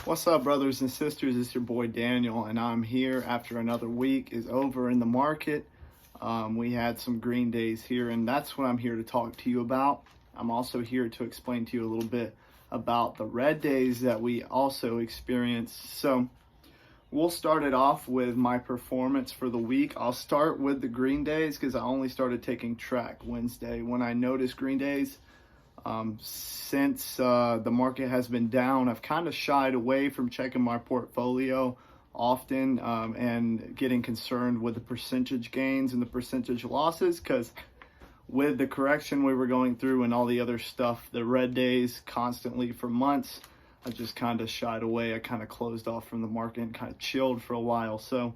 What's up, brothers and sisters? It's your boy Daniel, and I'm here after another week is over in the market. We had some green days here, and that's what I'm here to talk to you about. I'm also here to explain to you a little bit about the red days that we also experienced. So we'll start it off with my performance for the week. I'll start with the green days because I only started taking track Wednesday when I noticed green days. Since the market has been down, I've kind of shied away from checking my portfolio often and getting concerned with the percentage gains and the percentage losses, because with the correction we were going through and all the other stuff, the red days constantly for months, I just kind of shied away. I kind of closed off from the market and kind of chilled for a while. So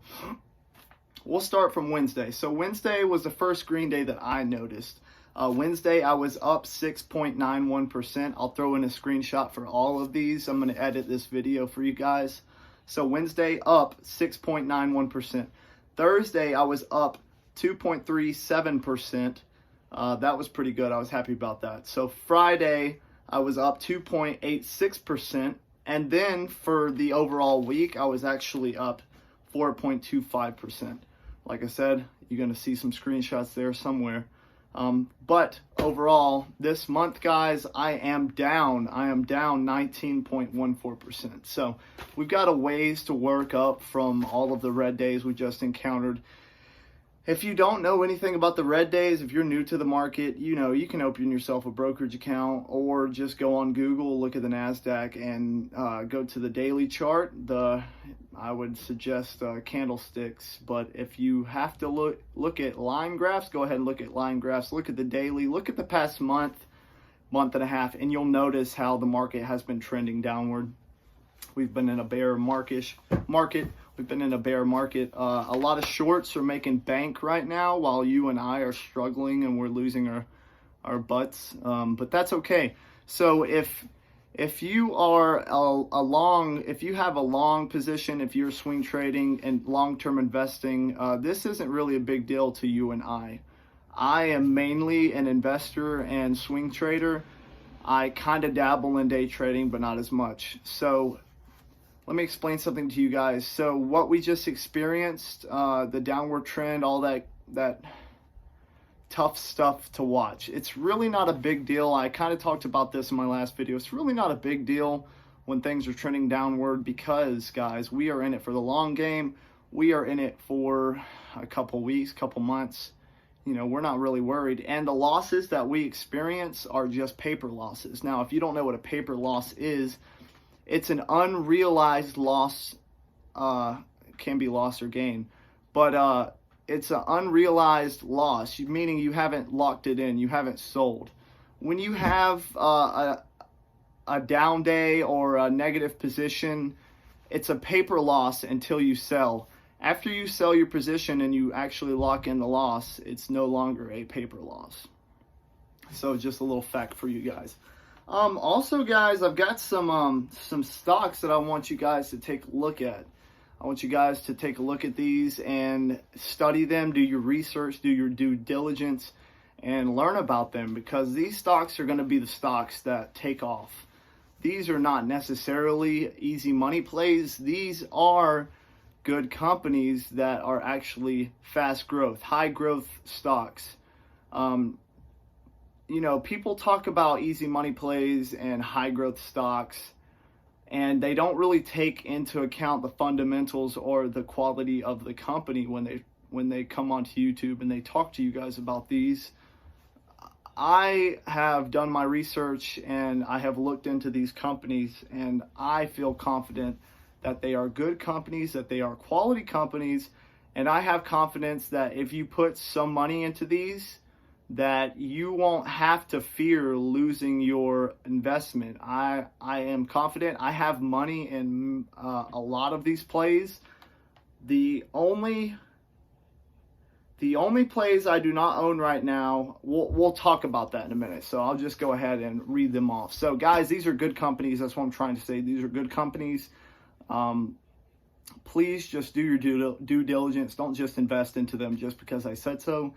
we'll start from Wednesday. So Wednesday was the first green day that I noticed. Wednesday, I was up 6.91%. I'll throw in a screenshot for all of these. I'm going to edit this video for you guys. So Wednesday, up 6.91%. Thursday, I was up 2.37%. That was pretty good. I was happy about that. So Friday, I was up 2.86%. And then for the overall week, I was actually up 4.25%. Like I said, you're going to see some screenshots there somewhere. But overall, this month, guys, I am down 19.14%. So we've got a ways to work up from all of the red days we just encountered. If you don't know anything about the red days, if you're new to the market, you can open yourself a brokerage account or just go on Google, look at the NASDAQ, and go to the daily chart. I would suggest candlesticks, but if you have to look at line graphs, go ahead and look at line graphs. Look at the daily, look at the past month and a half, and you'll notice how the market has been trending downward. We've been in a bear market. We've been in a bear market. A lot of shorts are making bank right now while you and I are struggling and we're losing our butts. But that's okay. So if you are if you have a long position, if you're swing trading and long-term investing, this isn't really a big deal to you and I. I am mainly an investor and swing trader. I kind of dabble in day trading, but not as much. So let me explain something to you guys. So what we just experienced, the downward trend, all that tough stuff to watch. It's really not a big deal. I kind of talked about this in my last video. It's really not a big deal when things are trending downward because, guys, we are in it for the long game. We are in it for a couple weeks, couple months. We're not really worried. And the losses that we experience are just paper losses. Now, if you don't know what a paper loss is, it's an unrealized loss. Can be loss or gain, but it's an unrealized loss, meaning you haven't locked it in, you haven't sold. When you have a down day or a negative position, it's a paper loss until you sell. After you sell your position and you actually lock in the loss, it's no longer a paper loss. So just a little fact for you guys. Also, guys, I've got some stocks that I want you guys to take a look at. I want you guys to take a look at these and study them, do your research, do your due diligence, and learn about them, because these stocks are going to be the stocks that take off. These are not necessarily easy money plays. These are good companies that are actually fast growth, high growth stocks. People talk about easy money plays and high growth stocks, and they don't really take into account the fundamentals or the quality of the company when they come onto YouTube and they talk to you guys about these. I have done my research and I have looked into these companies, and I feel confident that they are good companies, that they are quality companies, and I have confidence that if you put some money into these, that you won't have to fear losing your investment. I am confident. I have money in a lot of these plays. The only plays I do not own right now, we'll talk about that in a minute. So I'll just go ahead and read them off. So guys, these are good companies. That's what I'm trying to say. These are good companies. Please just do your due diligence. Don't just invest into them just because I said so.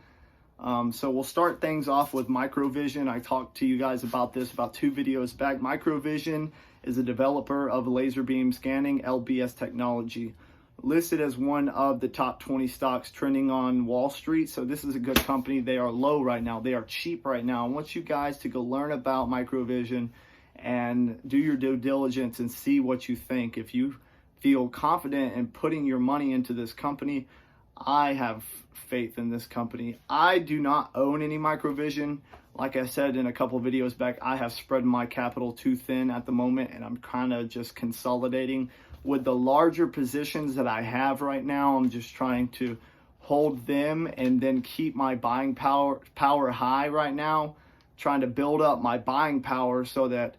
So we'll start things off with Microvision. I talked to you guys about this about 2 videos back. Microvision is a developer of laser beam scanning LBS technology, listed as one of the top 20 stocks trending on Wall Street. So this is a good company. They are low right now. They are cheap right now. I want you guys to go learn about Microvision and do your due diligence and see what you think. If you feel confident in putting your money into this company, I have faith in this company. I do not own any Microvision. Like I said in a couple videos back, I have spread my capital too thin at the moment, and I'm kind of just consolidating. With the larger positions that I have right now, I'm just trying to hold them and then keep my buying power high right now, trying to build up my buying power so that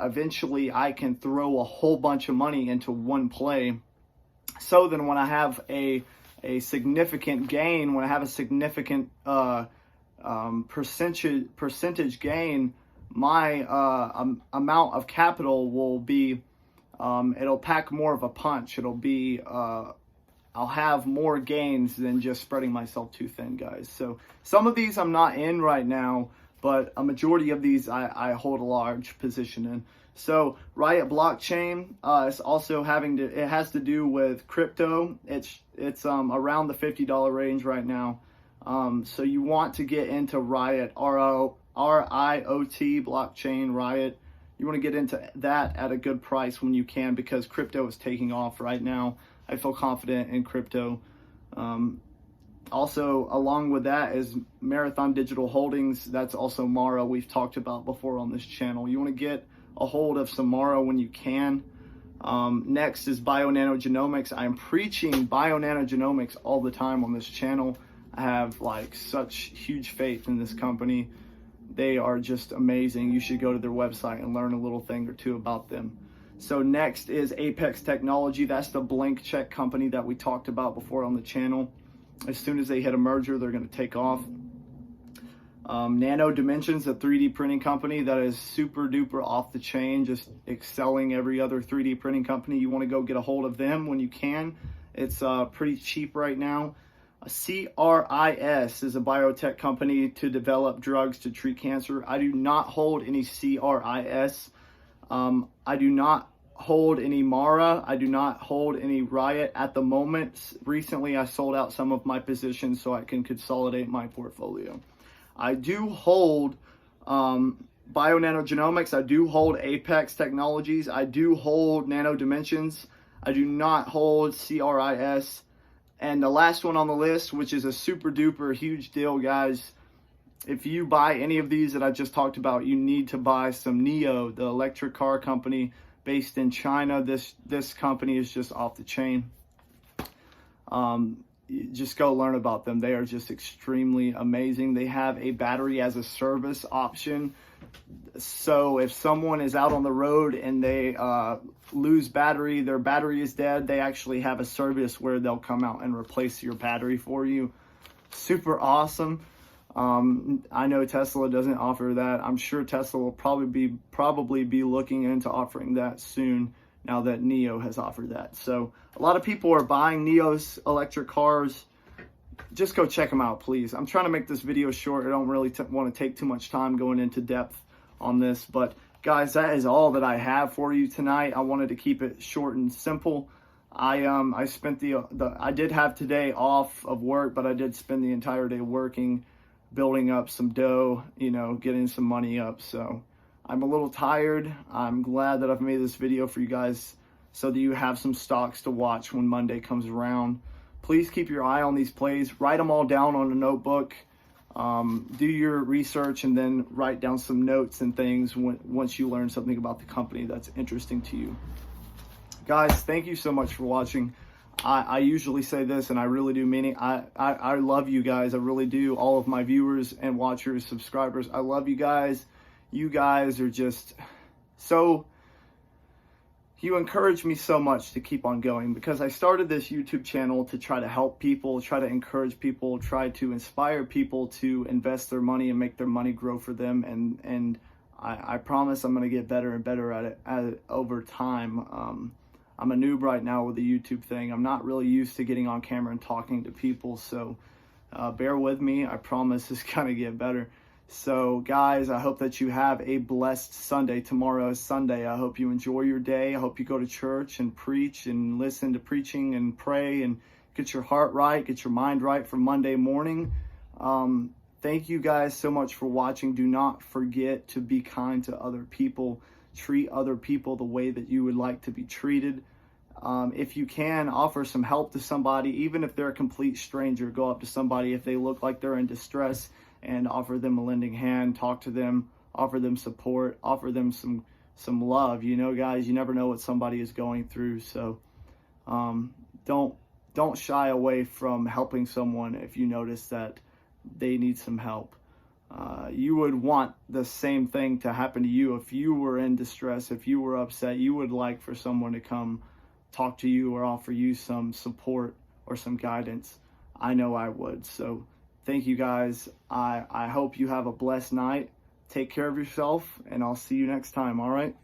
eventually I can throw a whole bunch of money into one play. So then when I have a significant gain, when I have a significant percentage gain, my amount of capital will be, it'll pack more of a punch. It'll be, I'll have more gains than just spreading myself too thin, guys. So some of these I'm not in right now, but a majority of these I hold a large position in. So Riot blockchain is also it has to do with crypto. It's around the $50 range right now. So you want to get into Riot, R-I-O-T blockchain, Riot. You want to get into that at a good price when you can, because crypto is taking off right now. I feel confident in crypto. Also, along with that is Marathon Digital Holdings. That's also Mara, we've talked about before on this channel. You want to get a hold of some Mara when you can. Next is Bio-Nanogenomics. I'm preaching Bio-Nanogenomics all the time on this channel. I have like such huge faith in this company. They are just amazing. You should go to their website and learn a little thing or two about them. So next is Apex Technology. That's the blank check company that we talked about before on the channel. As soon as they hit a merger, they're going to take off. Nano Dimensions, a 3D printing company that is super duper off the chain, just excelling every other 3D printing company. You want to go get a hold of them when you can. It's pretty cheap right now. CRIS is a biotech company to develop drugs to treat cancer. I do not hold any CRIS. I do not hold any Mara. I do not hold any Riot at the moment. Recently, I sold out some of my positions so I can consolidate my portfolio. I do hold Bio-Nanogenomics. I do hold Apex Technologies. I do hold Nano Dimensions. I do not hold CRIS. And the last one on the list, which is a super duper huge deal, guys. If you buy any of these that I just talked about, you need to buy some NIO, the electric car company based in China. This company is just off the chain. Just go learn about them. They are just extremely amazing. They have a battery as a service option. So if someone is out on the road and they lose battery, their battery is dead, they actually have a service where they'll come out and replace your battery for you. Super awesome. I know Tesla doesn't offer that. I'm sure Tesla will probably be looking into offering that soon, now that NIO has offered that. So a lot of people are buying NIO's electric cars. Just go check them out, please. I'm trying to make this video short. I don't really want to take too much time going into depth on this. But guys, that is all that I have for you tonight. I wanted to keep it short and simple. I spent I did have today off of work, but I did spend the entire day working, building up some dough, getting some money up. So I'm a little tired. I'm glad that I've made this video for you guys so that you have some stocks to watch when Monday comes around. Please keep your eye on these plays. Write them all down on a notebook. Do your research and then write down some notes and things once you learn something about the company that's interesting to you. Guys, thank you so much for watching. I usually say this, and I really do mean it. I love you guys. I really do. All of my viewers and watchers, subscribers, I love you guys. You guys are just so... You encourage me so much to keep on going, because I started this YouTube channel to try to help people, try to encourage people, try to inspire people to invest their money and make their money grow for them. And I promise I'm going to get better and better at it over time. I'm a noob right now with the YouTube thing. I'm not really used to getting on camera and talking to people. So Bear with me. I promise it's going to get better. So, guys, I hope that you have a blessed Sunday. Tomorrow is Sunday. I hope you enjoy your day. I hope you go to church and preach and listen to preaching and pray and get your heart right, get your mind right for Monday morning. Thank you guys so much for watching. Do not forget to be kind to other people. Treat other people the way that you would like to be treated. If you can, offer some help to somebody, even if they're a complete stranger. Go up to somebody if they look like they're in distress and offer them a lending hand, talk to them, offer them support, offer them some love. You know, guys, you never know what somebody is going through. So don't shy away from helping someone if you notice that they need some help. You would want the same thing to happen to you if you were in distress, if you were upset. You would like for someone to come talk to you or offer you some support or some guidance. I know I would. So thank you guys. I hope you have a blessed night. Take care of yourself, and I'll see you next time, all right?